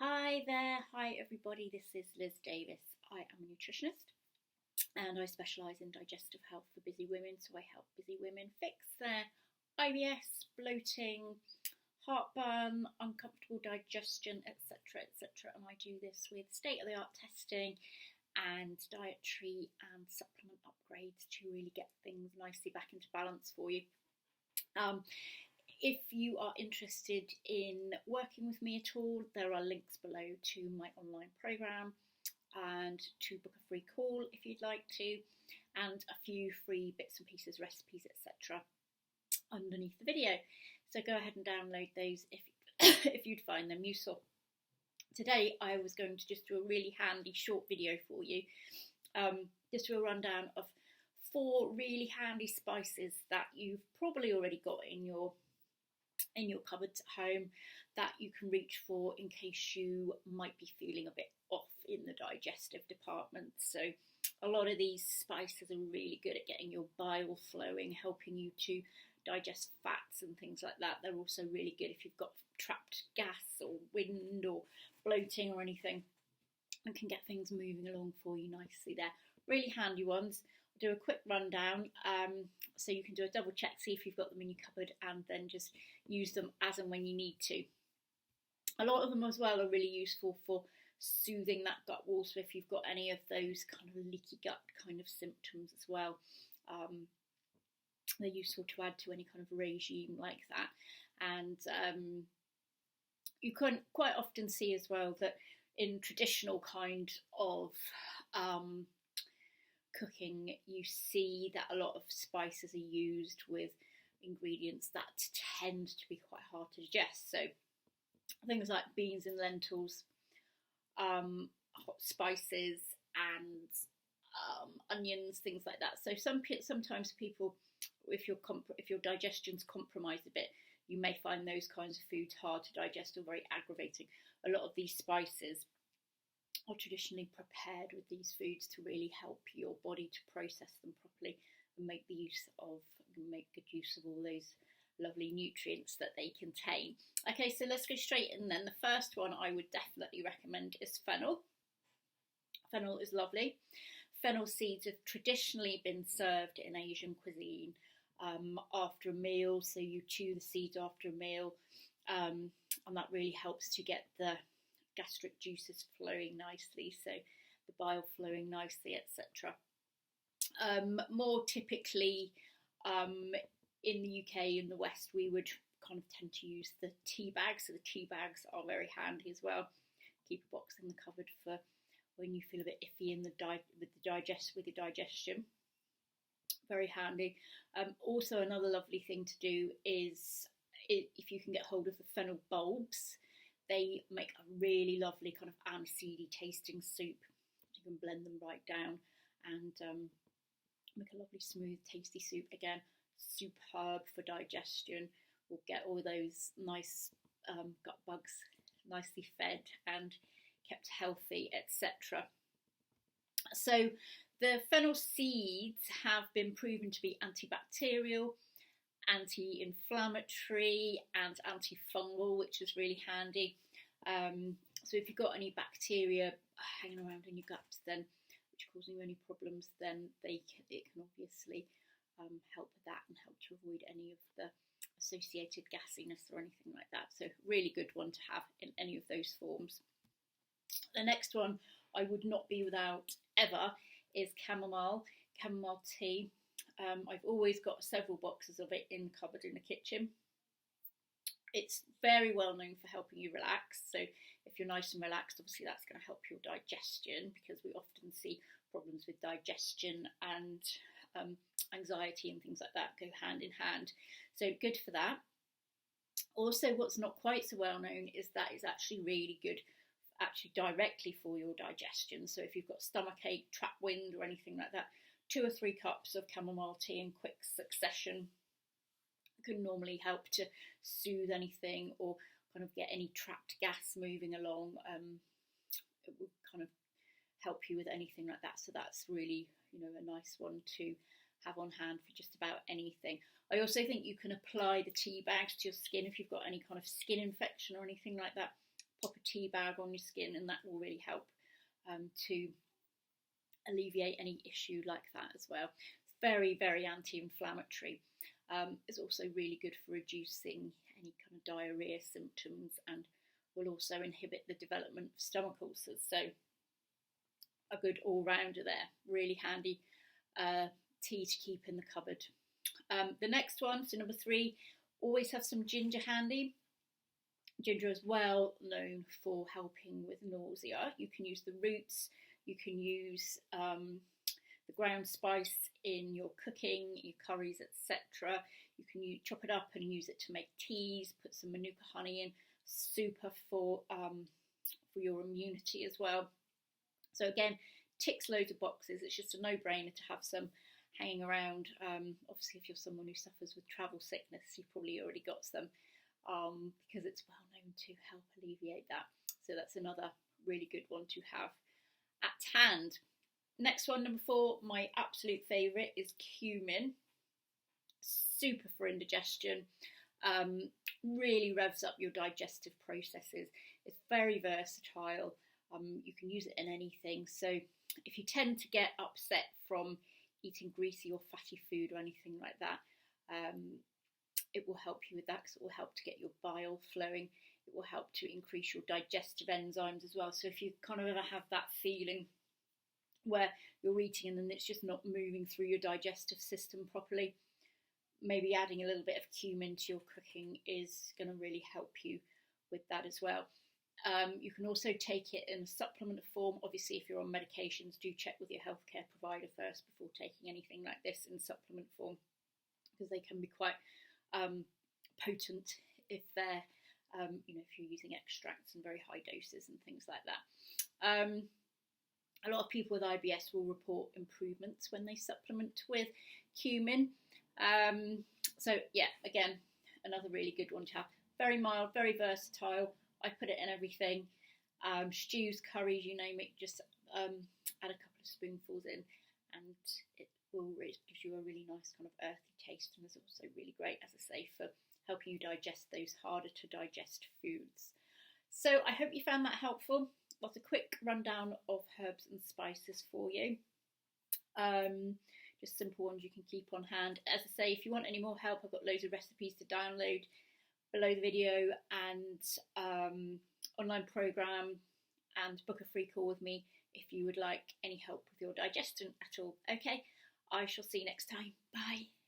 Hi there, hi everybody, this is Liz Davis. I am a nutritionist and I specialise in digestive health for busy women. So I help busy women fix their IBS, bloating, heartburn, uncomfortable digestion, etc. etc. And I do this with state-of-the-art testing and dietary and supplement upgrades to really get things nicely back into balance for you. If you are interested in working with me at all, there are links below to my online program and to book a free call if you'd like to, and a few free bits and pieces, recipes, etc. underneath the video. So go ahead and download those if you'd find them useful. Today I was going to just do a really handy short video for you, just do a rundown of 4 really handy spices that you've probably already got in your cupboards at home that you can reach for in case you might be feeling a bit off in the digestive department. So a lot of these spices are really good at getting your bile flowing, helping you to digest fats and things like that. They're also really good if you've got trapped gas or wind or bloating or anything, and can get things moving along for you nicely there. Really handy ones. I'll do a quick rundown so you can do a double check, see if you've got them in your cupboard, and then just use them as and when you need to. A lot of them as well are really useful for soothing that gut wall, so if you've got any of those kind of leaky gut kind of symptoms as well, they're useful to add to any kind of regime like that. And you can quite often see as well that in traditional kind of cooking, you see that a lot of spices are used with ingredients that tend to be quite hard to digest. So things like beans and lentils, hot spices and onions, things like that. So sometimes people, if your digestion's compromised a bit, you may find those kinds of foods hard to digest or very aggravating. A lot of these spices are traditionally prepared with these foods to really help your body to process them properly and make good use of all those lovely nutrients that they contain. Okay, so let's go straight in then. The first one I would definitely recommend is fennel. Fennel is lovely. Fennel seeds have traditionally been served in Asian cuisine after a meal, so you chew the seeds after a meal, and that really helps to get the gastric juices flowing nicely, so the bile flowing nicely, etc. More typically in the UK, in the West, we would kind of tend to use the tea bags, so the tea bags are very handy as well. Keep a box in the cupboard for when you feel a bit iffy with your digestion. Very handy. Also, another lovely thing to do is if you can get hold of the fennel bulbs. They make a really lovely kind of aniseedy tasting soup. You can blend them right down and make a lovely smooth tasty soup. Again, superb for digestion. We'll get all those nice gut bugs nicely fed and kept healthy, etc. So the fennel seeds have been proven to be antibacterial, anti-inflammatory and antifungal, which is really handy. So if you've got any bacteria hanging around in your gut then which are causing you any problems, then it can obviously help with that and help to avoid any of the associated gassiness or anything like that. So really good one to have in any of those forms. The next one I would not be without ever is chamomile tea. I've always got several boxes of it in the cupboard in the kitchen. It's very well known for helping you relax. So if you're nice and relaxed, obviously that's going to help your digestion, because we often see problems with digestion and anxiety and things like that go hand in hand. So good for that. Also, what's not quite so well known is that it's actually really good directly for your digestion. So if you've got stomachache, trap wind or anything like that, 2 or 3 cups of chamomile tea in quick succession can normally help to soothe anything or kind of get any trapped gas moving along. It would kind of help you with anything like that. So that's really, a nice one to have on hand for just about anything. I also think you can apply the tea bags to your skin if you've got any kind of skin infection or anything like that. Pop a tea bag on your skin, and that will really help to alleviate any issue like that as well. It's very, very anti-inflammatory. It's also really good for reducing any kind of diarrhea symptoms, and will also inhibit the development of stomach ulcers. So a good all-rounder there. Really handy tea to keep in the cupboard. The next one, so number 3, always have some ginger handy. Ginger is well known for helping with nausea. You can use the roots, you can use the ground spice in your cooking, your curries, etc. You can chop it up and use it to make teas, put some manuka honey in. Super for your immunity as well. So again, ticks loads of boxes. It's just a no-brainer to have some hanging around. Obviously, if you're someone who suffers with travel sickness, you've probably already got some, because it's well known to help alleviate that. So that's another really good one to have at hand. Next one, number 4, my absolute favourite is cumin. Super for indigestion. Really revs up your digestive processes. It's very versatile. You can use it in anything. So if you tend to get upset from eating greasy or fatty food or anything like that, it will help you with that, because it will help to get your bile flowing. It will help to increase your digestive enzymes as well. So if you kind of ever have that feeling where you're eating and then it's just not moving through your digestive system properly, maybe adding a little bit of cumin to your cooking is going to really help you with that as well. You can also take it in supplement form. Obviously, if you're on medications, do check with your healthcare provider first before taking anything like this in supplement form, because they can be quite potent if they're, if you're using extracts in very high doses and things like that. A lot of people with IBS will report improvements when they supplement with cumin. So yeah, again, another really good one to have. Very mild, very versatile. I put it in everything. Stews, curries, you name it, just add a couple of spoonfuls in, and it will gives you a really nice kind of earthy taste, and is also really great, as I say, for helping you digest those harder to digest foods. So I hope you found that helpful. That's a quick rundown of herbs and spices for you. Just simple ones you can keep on hand. As I say, if you want any more help, I've got loads of recipes to download below the video, and online program, and book a free call with me if you would like any help with your digestion at all. Okay, I shall see you next time. Bye.